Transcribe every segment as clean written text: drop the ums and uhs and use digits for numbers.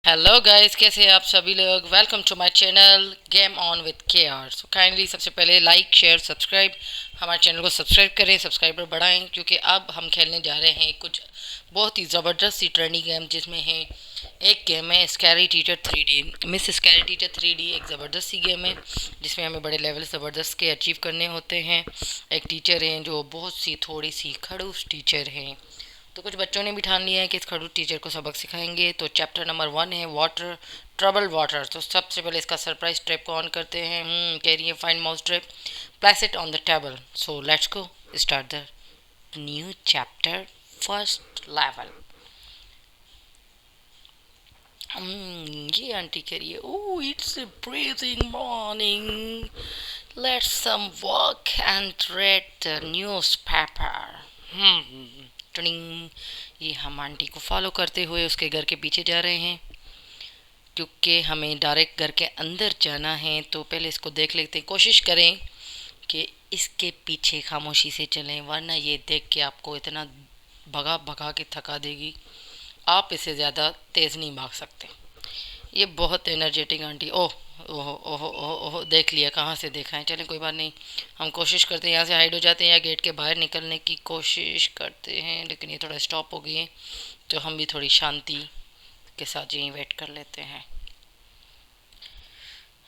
Hello guys, कैसे हैं आप सभी लोग। Welcome to my channel game on with K R. So kindly सबसे पहले लाइक शेयर सब्सक्राइब, हमारे चैनल को सब्सक्राइब करें, सब्सक्राइबर बढ़ाएं, क्योंकि अब हम खेलने जा रहे हैं कुछ बहुत ही ज़बरदस्त सी ट्रेंडिंग गेम, जिसमें है एक गेम है scary teacher 3D। Miss scary teacher 3D एक ज़बरदस्त सी गेम है जिसमें हमें बड़े लेवल ज़बरदस्त के अचीव करने होते हैं। एक टीचर हैं जो बहुत सी थोड़ी सी खड़ूस टीचर हैं, तो कुछ बच्चों ने भी ठान लिया है कि इस खड़ूस टीचर को सबक सिखाएंगे। तो चैप्टर नंबर 1 है वाटर, ट्रबल वाटर। तो सबसे पहले इसका सरप्राइज ट्रैप को ऑन करते हैं। कह रही है find mouse trap, place it on the table. So let's go start the new chapter, first level. ये आंटी कह रही है oh it's breezing morning, let's some work and read the newspaper. टनिंग। ये हम आंटी को follow करते हुए उसके घर के पीछे जा रहे हैं, क्योंकि हमें डायरेक्ट घर के अंदर जाना है। तो पहले इसको देख लेते हैं, कोशिश करें कि इसके पीछे खामोशी से चलें, वरना ये देख के आपको इतना भगा भगा के थका देगी, आप इससे ज़्यादा तेज़ नहीं भाग सकते। ये बहुत एनर्जेटिक आंटी। ओह ओह ओह ओह ओह, देख लिया, कहाँ से देखा है। चलें कोई बात नहीं, हम कोशिश करते हैं यहाँ से हाइड हो जाते हैं या गेट के बाहर निकलने की कोशिश करते हैं, लेकिन ये थोड़ा स्टॉप हो गई है, तो हम भी थोड़ी शांति के साथ यहीं वेट कर लेते हैं।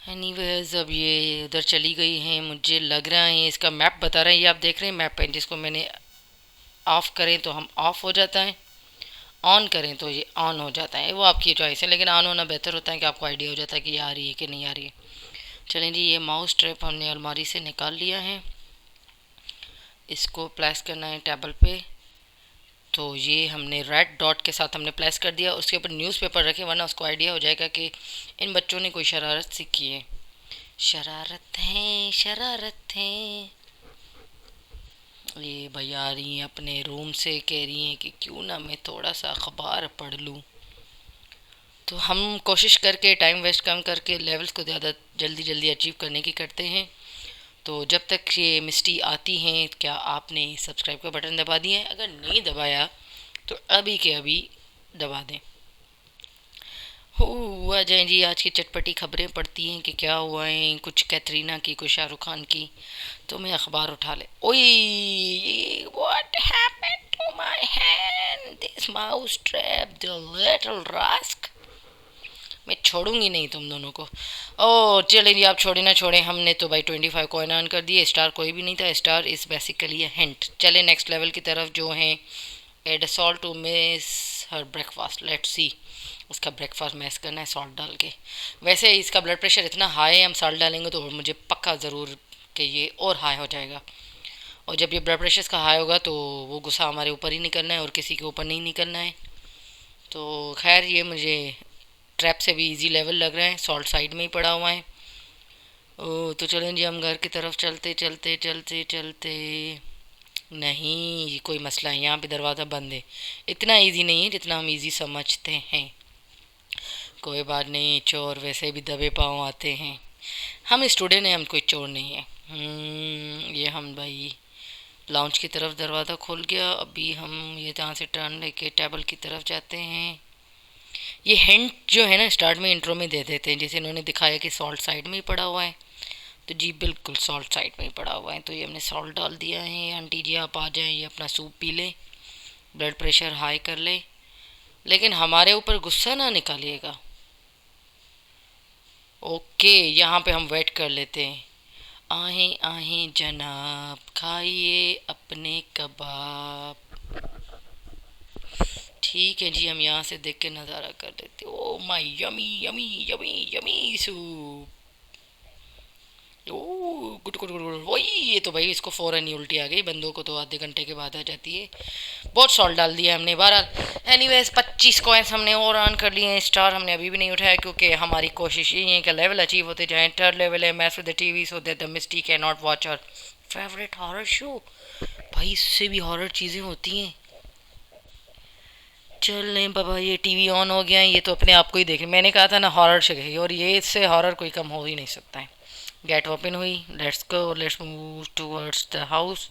एनीवेज अब ये उधर चली गई हैं, मुझे लग रहा है इसका मैप बता रहा है। ये आप देख रहे हैं मैप है, जिसको मैंने ऑफ़ करें तो हम ऑफ़ हो जाता है, ऑन करें तो ये ऑन हो जाता है। वो आपकी चॉइस है, लेकिन ऑन होना बेहतर होता है कि आपको आइडिया हो जाता है कि ये आ रही है कि नहीं आ रही है। चलें जी, ये माउस ट्रैप हमने अलमारी से निकाल लिया है, इसको प्लेस करना है टेबल पे। तो ये हमने रेड डॉट के साथ हमने प्लेस कर दिया, उसके ऊपर न्यूज़पेपर रखे, वरना उसको आइडिया हो जाएगा कि इन बच्चों ने कोई शरारत सी की है। शरारत है शरारत है। ये भैया आ रही हैं अपने रूम से, कह रही हैं कि क्यों ना मैं थोड़ा सा अखबार पढ़ लूँ। तो हम कोशिश करके टाइम वेस्ट कम करके लेवल्स को ज़्यादा जल्दी जल्दी अचीव करने की करते हैं। तो जब तक ये मिस्टी आती हैं, क्या आपने सब्सक्राइब का बटन दबा दिया है? अगर नहीं दबाया तो अभी के अभी दबा दें। हो आ जाए जी, आज की चटपटी खबरें पढ़ती हैं कि क्या हुआ है, कुछ कैटरीना की, कुछ शाहरुख खान की। तो मैं अखबार उठा ले, ओए what happened to my hand, this mouse trap the little rascal. मैं छोड़ूंगी नहीं तुम दोनों को। ओ चलें जी, आप छोड़े ना छोड़े, हमने तो भाई 25 कॉइन अर्न कर दिए। स्टार कोई भी नहीं था, star is basically a hint. चले नेक्स्ट लेवल की तरफ, जो है add salt to miss her breakfast. Let's see, उसका ब्रेकफास्ट मैस करना है सॉल्ट डाल के। वैसे इसका ब्लड प्रेशर इतना हाई है, हम सॉल्ट डालेंगे तो मुझे पक्का ज़रूर कि ये और हाई हो जाएगा। और जब ये ब्लड प्रेशर का हाई होगा तो वो गुस्सा हमारे ऊपर ही निकलना है और किसी के ऊपर नहीं निकलना है। तो खैर, ये मुझे ट्रैप से भी इजी लेवल लग रहा है, सॉल्ट साइड में ही पड़ा हुआ है। ओ तो चलें जी, हम घर की तरफ चलते चलते चलते चलते। नहीं, कोई मसला है, यहाँ पे दरवाज़ा बंद है। इतना इजी नहीं है जितना हम इजी समझते हैं। कोई बात नहीं, चोर वैसे भी दबे पाँव आते हैं। हम स्टूडेंट हैं, हम कोई चोर नहीं है। ये हम भाई लाउंज की तरफ दरवाज़ा खोल गया। अभी हम ये जहाँ से टर्न लेके टेबल की तरफ जाते हैं। ये हिंट जो है ना, स्टार्ट में इंट्रो में दे देते हैं, जैसे इन्होंने दिखाया कि सॉल्ट साइड में ही पड़ा हुआ है। तो जी बिल्कुल सॉल्ट साइड में ही पड़ा हुआ है, तो ये हमने सॉल्ट डाल दिया है। आंटी जी आप आ जाएं, ये अपना सूप पी लें, ब्लड प्रेशर हाई कर ले, लेकिन हमारे ऊपर गुस्सा ना निकालिएगा। ओके, यहाँ पे हम वेट कर लेते हैं। आहें आहें जनाब, खाइए अपने कबाब। ठीक है जी, हम यहाँ से देख के नज़ारा कर लेते। Oh my yummy yummy yummy yummy soup. Oh good good good good, वही ये तो भाई इसको फ़ौरन ही उल्टी आ गई, बंदों को तो आधे घंटे के बाद आ जाती है। बहुत सॉल्ट डाल दिया हमने। 12 एनीवेज 25 कॉइन्स हमने और अर्न कर लिए हैं। स्टार हमने अभी भी नहीं उठाया, क्योंकि हमारी कोशिश यही है कि लेवल अचीव होते जाएं। थर्ड लेवल है mess with the TV so that the Misty can not watch our favourite horror show. भाई इससे भी हॉरर चीज़ें होती हैं। चल नहीं बाबा, ये टीवी ऑन हो गया है, ये तो अपने आप को ही देखे। मैंने कहा था ना हॉरर शो, और ये इससे हॉरर कोई कम हो ही नहीं सकता है। गेट ओपन हुई, let's go, let's move towards the house.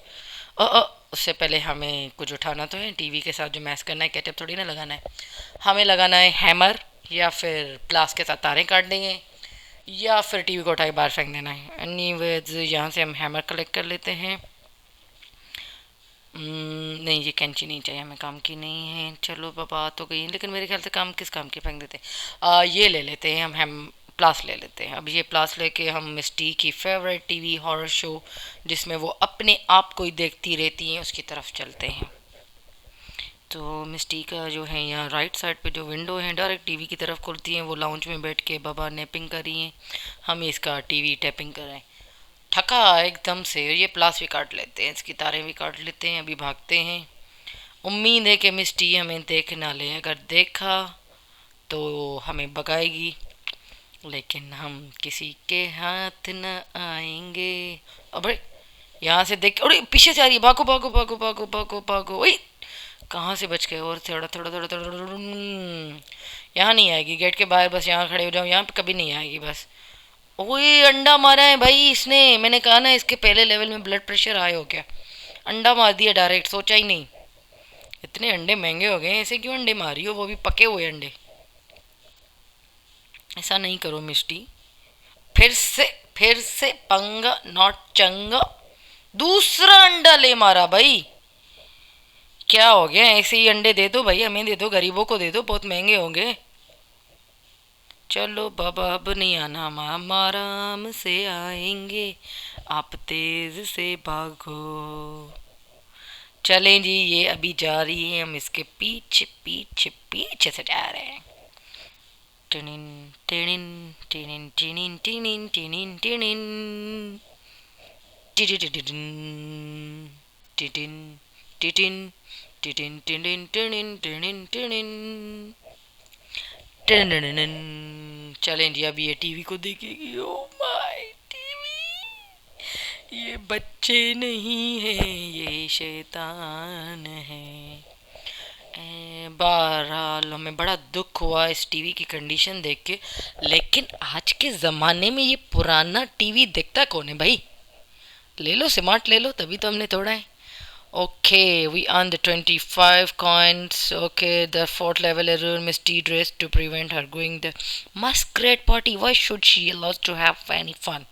उससे पहले हमें कुछ उठाना तो है। टीवी के साथ जो मैच करना है, कैचअप थोड़ी ना लगाना है, हमें लगाना है हैमर। या फिर प्लास के साथ तारें काट देंगे, या फिर टीवी को उठा के बाहर फेंक देना है। एनीवेज यहाँ से हम हैमर कलेक्ट कर लेते हैं। नहीं, ये कैंची नहीं चाहिए हमें, काम की नहीं है। चलो बाबा तो गई, लेकिन मेरे ख्याल से काम किस काम की फेंक देते हैं। ये ले लेते हैं हम प्लास ले लेते हैं। अब ये प्लास लेके हम मिस्टी की फेवरेट टीवी हॉरर शो जिसमें वो अपने आप को ही देखती रहती हैं उसकी तरफ चलते हैं। तो मिस्टी का जो है यहाँ राइट साइड पे जो विंडो है डायरेक्ट टीवी की तरफ खुलती है। वो लाउंज में बैठ के बाबा नैपिंग कर रही हैं, हम इसका टीवी टैपिंग कर रहे हैं। थका एकदम से, ये प्लास भी काट लेते हैं, इसकी तारें भी काट लेते हैं, अभी भागते हैं। उम्मीद है कि मिस्टी हमें देख ना ले, अगर देखा तो हमें भगाएगी, लेकिन हम किसी के हाथ न आएंगे। अबे यहाँ से देख, अरे पीछे से आ रही है, भागो भागो भागो भागो भागो भागो। ओए कहाँ से बच गए, और थोड़ा थोड़ा थोड़ा थोड़ा यहाँ नहीं आएगी, गेट के बाहर बस यहाँ खड़े हो जाओ, यहाँ पे कभी नहीं आएगी बस। ओए अंडा मारा है भाई इसने, मैंने कहा ना इसके पहले लेवल में ब्लड प्रेशर हाई हो गया, अंडा मार दिया डायरेक्ट, सोचा ही नहीं। इतने अंडे महंगे हो गए, ऐसे क्यों अंडे मारी हो, वो भी पके हुए अंडे। ऐसा नहीं करो मिस्टी, फिर से फिर से पंगा नॉट चंगा। दूसरा अंडा ले मारा भाई, क्या हो गया, ऐसे ही अंडे दे दो भाई, हमें दे दो, गरीबों को दे दो, बहुत महंगे होंगे। चलो बाबा अब नहीं आना, हम आराम से आएंगे, आप तेज से भागो। चलें जी, ये अभी जा रही है, हम इसके पीछे पीछे पीछे से जा रहे हैं। टिनिन टिनिन टिनिन टिनिन टिनिन टिनिन टिनिन टिटिटिटिटिन टिटिन टिटिन टिटिन टिनिन टिनिन टिनिन टिनिन टिनिन। चलें जी, अभी ये टीवी को देखेगी। ओ माय टीवी, ये बच्चे नहीं है, ये शैतान है। बहरहाल हमें बड़ा दुख हुआ इस टीवी की कंडीशन देख के, लेकिन आज के ज़माने में ये पुराना टीवी देखता कौन है भाई। ले लो स्मार्ट ले लो, तभी तो हमने तोड़ा है। Okay we earned the 25 coins. Okay, the fourth level error, Misty dressed to prevent her going the masquerade party. Why should she allow to have any fun?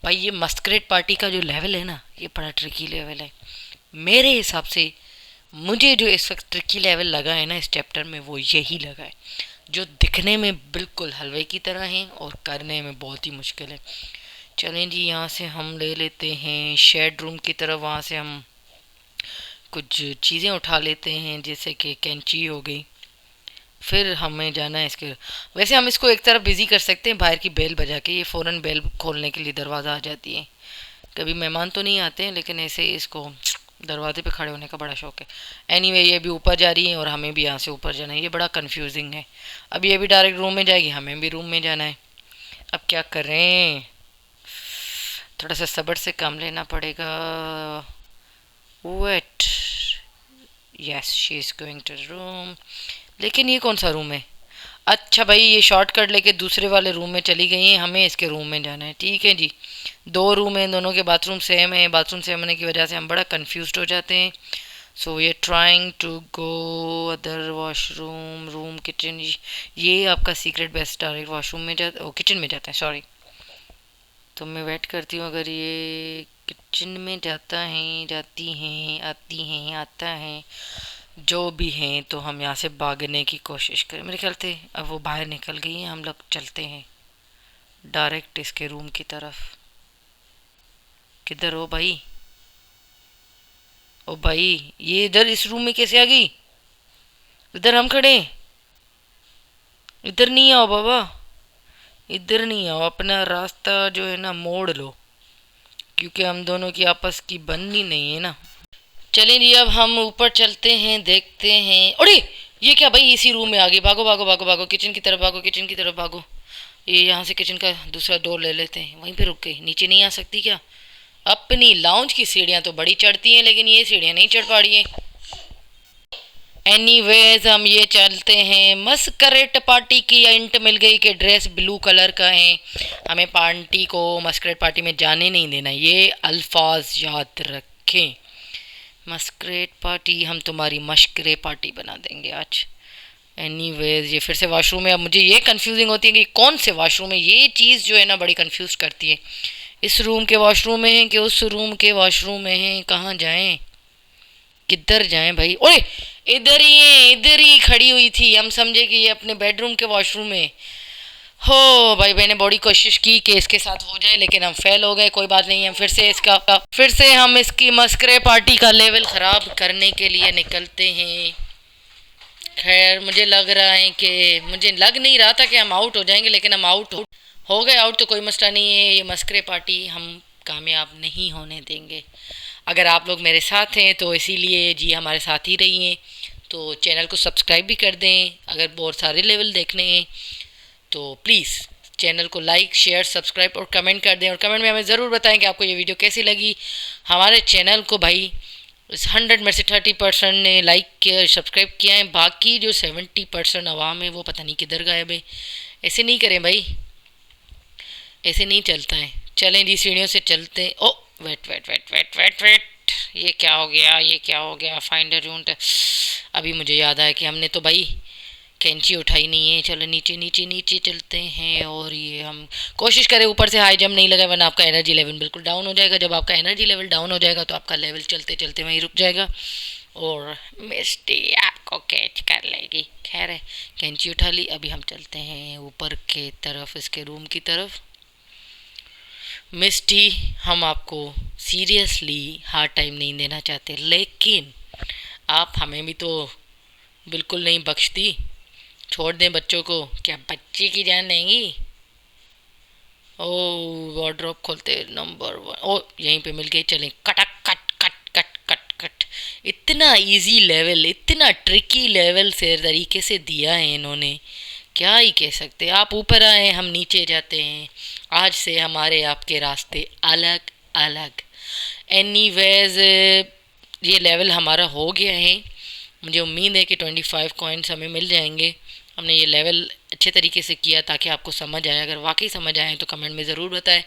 भाई ये मस्करेट पार्टी का जो लेवल है ना, ये बड़ा ट्रिकी लेवल है मेरे हिसाब से। मुझे जो इस वक्त ट्रिकी लेवल लगा है ना इस चैप्टर में, वो यही लगा है, जो दिखने में बिल्कुल हलवे की तरह है और करने में बहुत ही मुश्किल है। चलें जी, यहाँ से हम ले लेते हैं शेड रूम की तरफ, वहाँ से हम कुछ चीज़ें उठा लेते हैं, जैसे कि कैंची हो गई। फिर हमें जाना है इसके, वैसे हम इसको एक तरफ बिजी कर सकते हैं बाहर की बेल बजा के, ये फ़ौरन बेल खोलने के लिए दरवाज़ा आ जाती है। कभी मेहमान तो नहीं आते हैं, लेकिन ऐसे ही इसको दरवाजे पे खड़े होने का बड़ा शौक है। एनीवे ये भी ऊपर जा रही है और हमें भी यहाँ से ऊपर जाना है, ये बड़ा कंफ्यूजिंग है। अब ये भी डायरेक्ट रूम में जाएगी, हमें भी रूम में जाना है। अब क्या करें, थोड़ा सा सब्र से काम लेना पड़ेगा। Wait, yes she is going to room. लेकिन ये कौन सा रूम है, अच्छा भाई ये शॉर्टकट लेके दूसरे वाले रूम में चली गई हैं, हमें इसके रूम में जाना है। ठीक है जी, दो रूम हैं, दोनों के बाथरूम सेम है, बाथरूम सेम होने की वजह से हम बड़ा कंफ्यूज हो जाते हैं। सो ये trying to go other washroom room kitchen, ये आपका सीक्रेट बेस्ट डायरेक्ट वॉशरूम में जाता, ओ किचन में जाता है, सॉरी। तो मैं वेट करती हूँ, अगर ये किचन में जाता है, जाती हैं, आती हैं, आता है, जो भी हैं, तो हम यहाँ से भागने की कोशिश करें। मेरे ख्याल से अब वो बाहर निकल गई हैं, हम लोग चलते हैं डायरेक्ट इसके रूम की तरफ। किधर हो भाई, ओ भाई ये इधर इस रूम में कैसे आ गई, इधर हम खड़े, इधर नहीं आओ बाबा, इधर नहीं आओ, अपना रास्ता जो है ना मोड़ लो, क्योंकि हम दोनों की आपस की बननी नहीं है ना। चलें जी, अब हम ऊपर चलते हैं, देखते हैं। अरे ये क्या भाई, इसी रूम में आ गई, भागो भागो भागो भागो, किचन की तरफ भागो, किचन की तरफ भागो। ये यहाँ से किचन का दूसरा डोर ले लेते हैं, वहीं पे रुक गई, नीचे नहीं आ सकती क्या। अपनी लाउंज की सीढ़ियाँ तो बड़ी चढ़ती हैं, लेकिन ये सीढ़ियाँ नहीं चढ़ पा रही हैं। एनीवेज हम ये चलते हैं, मस्करेट पार्टी की इंट मिल गई कि ड्रेस ब्लू कलर का है, हमें पार्टी को मस्करेट पार्टी में जाने नहीं देना, ये अल्फाज याद रखें। मस्करेट पार्टी, हम तुम्हारी मशकरे पार्टी बना देंगे आज। एनीवेज ये फिर से वॉशरूम है। अब मुझे ये कंफ्यूजिंग होती है कि कौन से वॉशरूम है, ये चीज़ जो है ना बड़ी कंफ्यूज करती है। इस रूम के वॉशरूम में है कि उस रूम के वॉशरूम में है, कहाँ जाएं, किधर जाएं भाई। ओए इधर ही है, इधर ही खड़ी हुई थी, हम समझे कि ये अपने बेडरूम के वॉशरूम में। हो भाई, मैंने बड़ी कोशिश की कि इसके साथ हो जाए लेकिन हम फेल हो गए। कोई बात नहीं, हम फिर से हम इसकी मस्करे पार्टी का लेवल ख़राब करने के लिए निकलते हैं। खैर मुझे लग नहीं रहा था कि हम आउट हो जाएंगे, लेकिन हम आउट हो गए। आउट तो कोई मसला नहीं है, ये मस्करे पार्टी हम कामयाब नहीं होने देंगे। अगर आप लोग मेरे साथ हैं तो इसीलिए जी हमारे साथ ही रहिए। तो चैनल को सब्सक्राइब भी कर दें। अगर बहुत सारे लेवल देखने हैं तो प्लीज़ चैनल को लाइक शेयर सब्सक्राइब और कमेंट कर दें, और कमेंट में हमें ज़रूर बताएं कि आपको ये वीडियो कैसी लगी। हमारे चैनल को भाई इस 100 में से 30% ने लाइक किया सब्सक्राइब किया है, बाकी जो 70% आवाम है वो पता नहीं किधर गायब है। ऐसे नहीं करें भाई, ऐसे नहीं चलता है। चलें जी सीढ़ियों से चलते। Oh wait wait wait wait wait wait, ये क्या हो गया, ये क्या हो गया, फाइंडर यूंट। अभी मुझे याद आया कि हमने तो भाई कैंची उठाई नहीं है। चलो नीचे नीचे नीचे चलते हैं, और ये हम कोशिश करें ऊपर से हाई जंप नहीं लगाए, वरना आपका एनर्जी लेवल बिल्कुल डाउन हो जाएगा। जब आपका एनर्जी लेवल डाउन हो जाएगा तो आपका लेवल चलते चलते वहीं रुक जाएगा और मिस्टी आपको कैच कर लेगी। खैर है, कैंची उठा ली। अभी हम चलते हैं ऊपर के तरफ, इसके रूम की तरफ। मिस्टी, हम आपको सीरियसली हार्ड टाइम नहीं देना चाहते, लेकिन आप हमें भी तो बिल्कुल नहीं बख्शती। छोड़ दें बच्चों को, क्या बच्चे की जान लेंगी। ओ वार्डरोब खोलते नंबर 1। ओ यहीं पे मिल गए, चलें Cuttack cut cut cut cut cut. इतना इजी लेवल, इतना ट्रिकी लेवल से तरीके से दिया है इन्होंने, क्या ही कह सकते। आप ऊपर आए, हम नीचे जाते हैं। आज से हमारे आपके रास्ते अलग अलग। एनीवेज ये लेवल हमारा हो गया है। मुझे उम्मीद है कि 25 कॉइन्स हमें मिल जाएंगे। हमने ये लेवल अच्छे तरीके से किया ताकि आपको समझ आए। अगर वाकई समझ आए तो कमेंट में ज़रूर बताएं,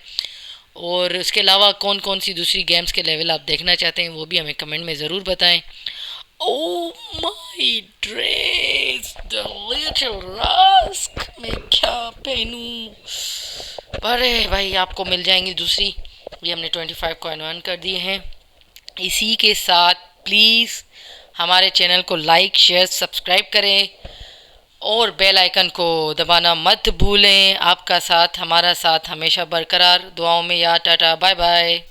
और उसके अलावा कौन कौन सी दूसरी गेम्स के लेवल आप देखना चाहते हैं वो भी हमें कमेंट में ज़रूर बताएं। Oh my dress, the little rusk, मैं क्या पहनूं। अरे भाई आपको मिल जाएंगी दूसरी। ये हमने 25 कॉइन अर्न कर दिए हैं। इसी के साथ प्लीज़ हमारे चैनल को लाइक शेयर सब्सक्राइब करें और बेल आइकन को दबाना मत भूलें। आपका साथ हमारा साथ हमेशा बरकरार। दुआओं में याद। Tata bye bye.